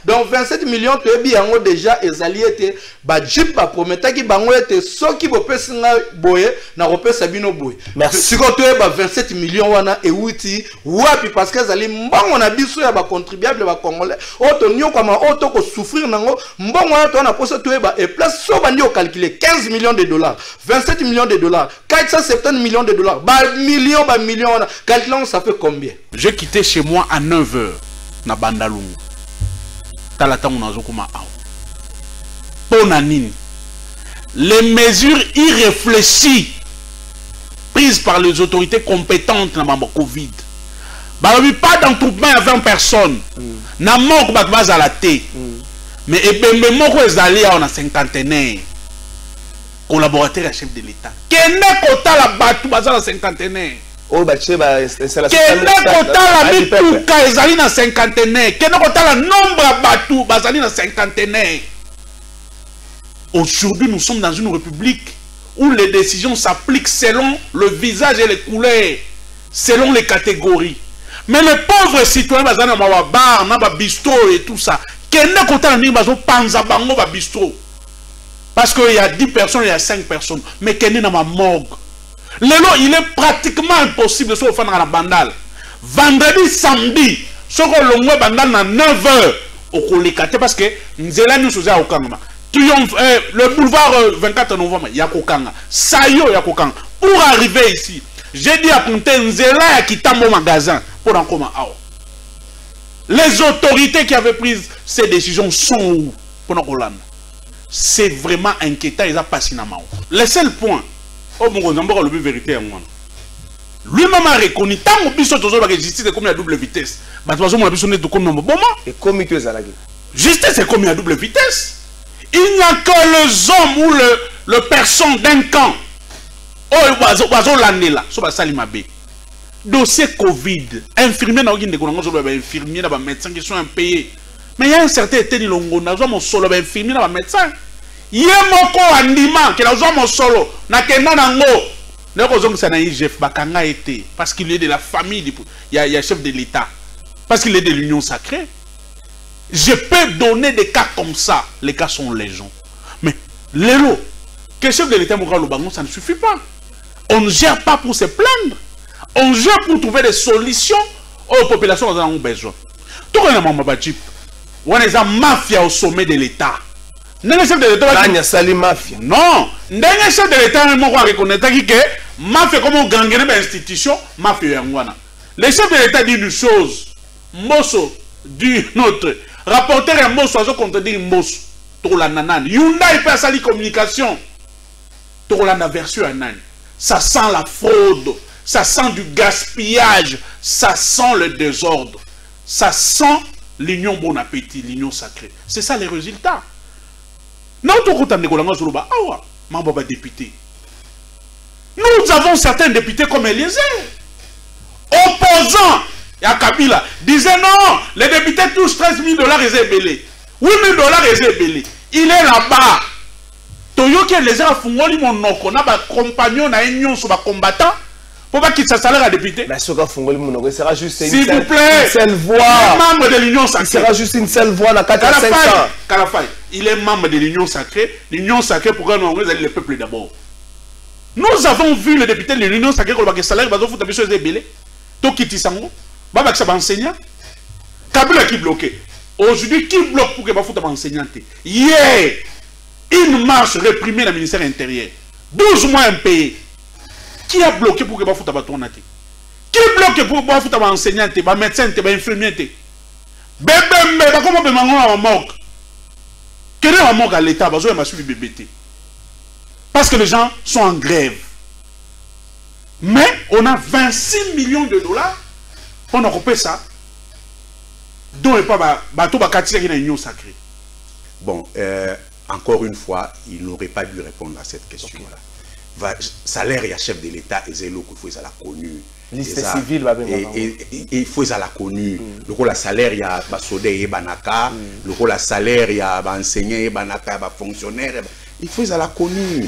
Donc 27 millions tu es yango déjà ezali été ba Jeep ba prometa ki bango été soki bo pesinga boye na repesa bino boye. Merci. Si ko tu es ba 27 millions wana e wuti wapi parce que ezali mbongo na biso ya ba contribuable ba congolais auto nyo kama auto ko souffrir nango mbongo wana to na poso tu e ba et place so bandi o calculer 15 millions de dollars, 27 millions de dollars, 470 millions de dollars, ba millions calculons ça fait combien? J'ai quitté chez moi à 9h na Bandalungu. Talatangu na zokuma ao. Tonanine. Les mesures irréfléchies prises par les autorités compétentes dans le Covid. Babi pas d'entroupement à 20 personnes. Na moko bakbaza à la thé. Mais ebembe moko ezali on a 50 collaborateur à chef de l'État. Kende kota la batu baza na 50 Oh baché ba installation. Kende kota la bituka ezali na 50 Kende kota la nombre à batu bazali na 50. Aujourd'hui nous sommes dans une république où les décisions s'appliquent selon le visage et les couleurs, selon les catégories. Mais les pauvres citoyens bazali na ba bar, na ba bistrot et tout ça. Kende kota la ni bazo panza bango ba bistrot. Parce qu'il y a 10 personnes, il y a 5 personnes. Mais qu'il y a dans ma morgue. Lélo, il est pratiquement impossible de se faire dans la bandale. Vendredi, samedi, ce qu'on l'a bandale à 9h au Kolikate parce que nous sommes sous au Kanga. Le boulevard 24 novembre, il y a Kokanga. Sayo, il y a Kokanga. Pour arriver ici, j'ai dit à Ponte Nzela qui t'a mon magasin pour en commun. Les autorités qui avaient pris ces décisions sont où pour nous Hollande? C'est vraiment inquiétant, ils ont passé dans ma. Le seul point, oh mon Dieu, le but vérité à moi. Lui-même a reconnu, tant que justice est comme à double vitesse. Justice est comme à double vitesse. Il n'y a que les hommes ou le personne d'un camp. Oh, il là, dossier Covid, infirmier n'a aucune infirmier, médecin qui sont impayés. Mais il y a un certain été de longo, n'a pas mon solo, infirmier, n'a pas médecin. Il y a mon corps animal, qui n'a pas mon solo, n'a qu'un nango. N'a pas besoin que ça n'a IGF, Bakanga été, parce qu'il est de la famille, il y a chef de l'État, parce qu'il est de l'Union sacrée. Je peux donner des cas comme ça, les cas sont légion. Mais l'élo, que chef de l'État Moukha Lubango, ça ne suffit pas. On ne gère pas pour se plaindre, on gère pour trouver des solutions aux populations qui en ont besoin. Tout le monde m'a dit. On est en mafia au sommet de l'État. Le chef de l'État mafia. Non. Le chef de l'État reconnaît que mafia comme on gagne une institution, mafia le chef de l'État dit une chose. Mosso dit notre. Rapporteur un Mosso a contredit Mosso. Tola nanan. Hyundai peut sali communication. Tola na version anan. Ça sent la fraude. Ça sent du gaspillage. Ça sent le désordre. Ça sent l'union bon appétit, l'union sacrée. C'est ça les résultats. Nous avons certains députés comme Eliezer, opposants à Kabila, disaient non, les députés touchent 13 000 $ et zébélé. 8 000 $ et zébélé. Il est là-bas. Toyo qui est les a fungoli mon noko, na ba compagnon na union sur ba combattant. Pour pas qu'il salaire à député. Mais ce gars Fongoli Mounoko sera juste une seule voix. Il est membre de l'Union sacrée. Il sera juste une seule voix dans 4 à 5 ans. Kalafay, il est membre de l'Union sacrée. L'Union sacrée pour que nous ayons le peuple d'abord. Nous avons vu le député de l'Union sacrée qui a le salaire, il va faire des choses ébélées. Tokiti Sango, Baba qui enseignant. Kabila qui bloqué. Aujourd'hui, qui bloque pour que Bafouta enseignante? Hier, une marche réprimée dans le ministère intérieur. 12 mois impayés. Qui a bloqué pour que vous fassiez votre tonalité? Qui bloque pour que vous fassiez votre enseignante, votre médecin, votre infirmier? Bébé, comment vous avez un manque? Quel est un manque à l'État? Vous avez suivi BBT. Parce que les gens sont en grève. Mais on a 26 millions de $. On a coupé ça. Donc, bateau bakati qui est l'union sacrée. Bon, encore une fois, il n'aurait pas dû répondre à cette question-là. Salaire et chef de l'État et zélo qu'il faut la connu liste civile et il faut la connu le rôle la salaire il y a basodé et banaka le rôle la salaire il y a enseignant et banaka ba fonctionnaire il faut la connu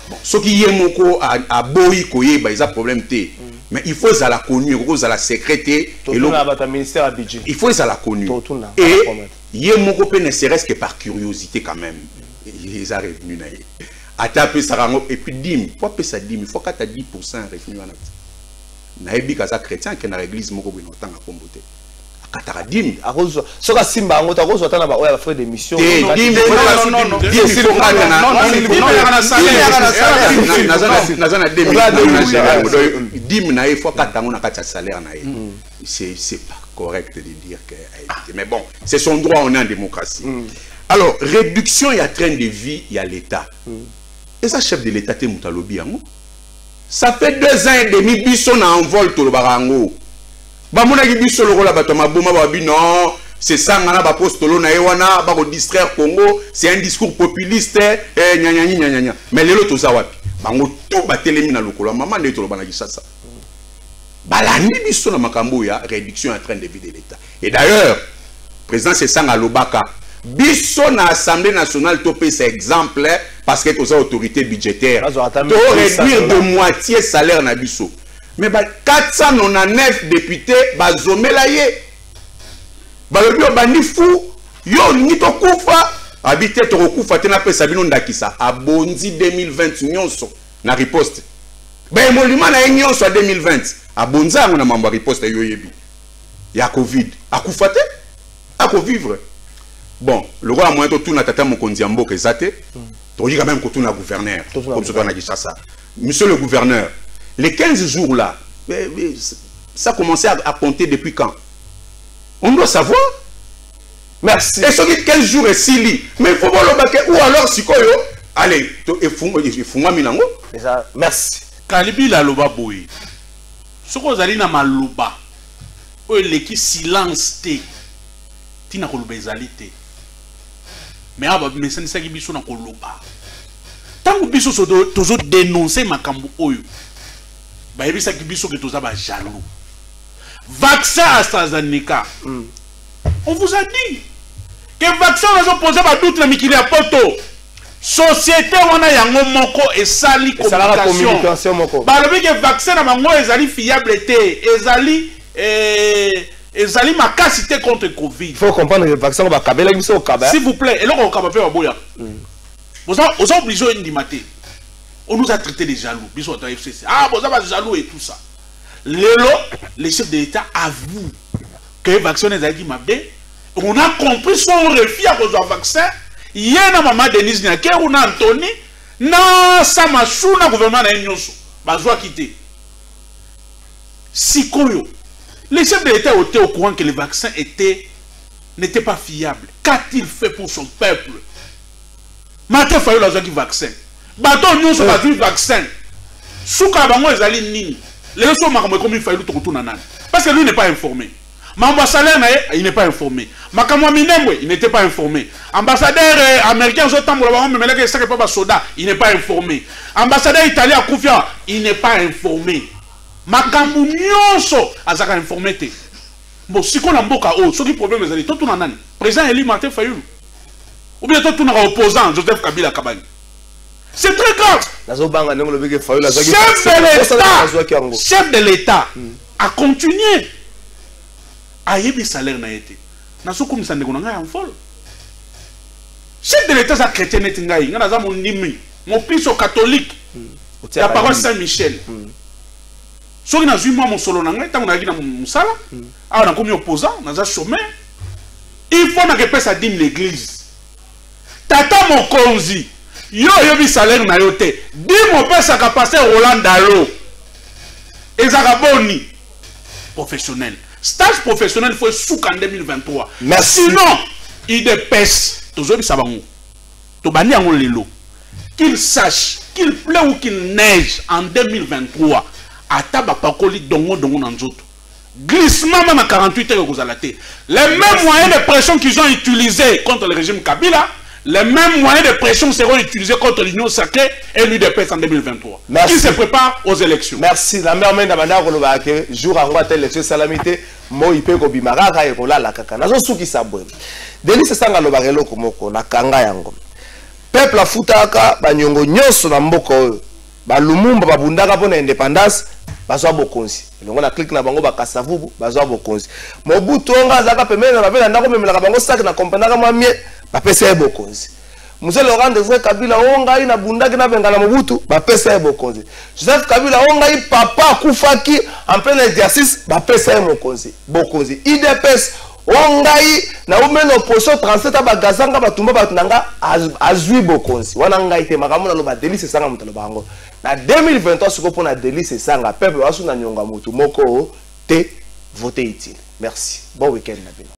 bon ce qui est moko à boy koye ba ils a problème té Mais il faut ça la connu, il faut ça la secréter. Et ministère à budget. Il faut ça la connu. Et il y a mon copain ne serait-ce que par curiosité quand même. Il est revenu. Et puis dim, faut pas ça dim, il faut qu'à 10% revenu. Naebi kaza chrétien qui na l'église moko bo notanga kombote. Akatara dim. Akozo soka simba ngota akozo atana ba oya frère de mission. Non. Dim na il faut katango na kata salaire na c'est pas correct de dire que mais bon, c'est son droit, on est en démocratie. Alors, réduction et train de vie, il y a l'État. Et ça, chef de l'État, c'est Moutalobi. Ça fait 2 ans et demi, Bisson a envol tout le barango. Bamona qui Bisson le rôle à Batoma Bouma Babi, non, c'est ça, on a un poste na Ewana, on va distraire Congo, c'est un discours populiste, mais les autres, ça wapi. Bango tout batelemi na lokolo, maman de tout le banagi ça. Balani Bisson na Makambo, il y a réduction et train de vie de l'État. Et d'ailleurs, président c'est ça, Lobaka. Bisso na Assemblée nationale topé c'est exemple parce que aux autorités budgétaires réduire de moitié salaire na bisso mais 499 députés bazomé la yé balobi bandi fou yo ni to kufa habité to kufa tena pesa bino ndakisa abondi 2020 nyonso na riposte ben monument na nyonso 2020 abonza ngona mambo riposte yo yebi ya covid akufa te akovivre. Bon, le roi a moyen de tout na tata mokonzi ambo que zate. Tu dis quand même que tout na gouverneur. Comme ça on a dit ça. Monsieur le gouverneur, les 15 jours là, ça a commencé à compter depuis quand? On doit savoir. Merci. Et ce qui 15 jours est si mais il faut voir le baquet ou alors si quoi yo. Allez, il faut moi minango. Merci. Kalibi la loba boy. Ce qu'on a dit na maloba. O leki silence te. Tina koloba ezalité. Mais aba mesani saki biso na koloba. Tango biso so tozo dénoncer makambo oyo. Ba yebi saki biso que toza ba jaloux. Vaccin AstraZeneca. On vous a dit que vaccin on a posé ba doute na mikili ya poto. Société wana yango moko esali communication moko. Ba lobi que vaccin na bango ezali fiable te, ezali makasité contre Covid. Il faut comprendre que le vaccin va cabler la au cabas. S'il vous plaît, et là on va faire boya. Vous avez obligé de mater. On nous a traité les jaloux. Ah, vous avez jaloux et tout ça. Les chefs de l'État avouent que le vaccin est dit mabé. On a compris son refus à cause du vaccin. Il y a un maman Denise Niaké, on a Anthony, na Samachou, na gouvernement na Nyonso. Bazoua quitté. Sikoyo. Les chefs de l'État étaient au courant que le vaccin n'était pas fiable. Qu'a-t-il fait pour son peuple? Matin Fayou la zaki vaccin. Bateau nous sommes le vaccin. Souka bango ezali nini. Les gens marquent comme il Fayou tout retourne nan. Parce que lui n'est pas informé. L'ambassadeur il n'est pas informé. Makamwa Minembwe il n'était pas informé. Ambassadeur américain il n'est pas informé. Ambassadeur italien Koufia il n'est pas informé. Makambu nyonso azaka informé te. Bon si qu'on a mboka o, ce qui problème ezali tout na nani. Président Eli Martin Fayulu. Ou bien tout na opposant Joseph Kabila Kabani. C'est très grave. Chef de l'État a continué à y salaire na été. Na so comme ça ndeko nga en folle. Chef de l'État ça chrétien net ngai, nga za mon ndimi, mon piso catholique. La parole Saint-Michel. Soki na zui moi mon solo na ngai tango na gina musala, ah na komi opposant, na za chômeur. Il faut na que pesa dîme l'église. Tata Mokonzi, yo yobi salaire na yo te. Dîme pesa ka passer Roland Dalo. Ezaka boni professionnel. Stage professionnel il faut souk en 2023. Merci. Sinon, il dépêche. Toujours ça va où? To bani en lelo. Qu'il sache, qu'il pleut ou qu'il neige en 2023. Ataba pakoli dongo nanzoto. Glissement même à 48 heures vous allez. Les mêmes moyens de pression qu'ils ont utilisés contre le régime Kabila, les mêmes moyens de pression seront utilisés contre l'Union sacrée et l'UDPS en 2023. Merci. Qui se prépare aux élections. Merci. La mère mène d'Amanda Rolobake, jour en roi élection salamité, moi il peut Bimara et Rola la Kaka. Nazo souki sabwe. Denis Sanga Lobarelo Komoko, na Kanga Yango. Peuple Futaka, Banyongo Nyos na Mboko, Balumumba Babundaka pour l'indépendance, bazwa bokonzi longo na clique na bango bakasavubu bazwa bokonzi Mobutu onga zaka pemene na bavela ndako memela bango sac na compagnie ka mamie bapesa bokonzi Mzee Laurent Désiré Kabila onga ina bundaki na bengala Mobutu bapesa bokonzi Joseph Kabila onga i papa kufaki en plein exercice bapesa bokonzi IDPS ongai na umeno poso 37 bagazanga batumba batunanga azui bokonzi wana ngai te makamuna lo ba delice sanga mutalo bango na 2023 siko pona delice sanga peuple wasu na nyonga mutu moko te voter utile merci bon week-end na bino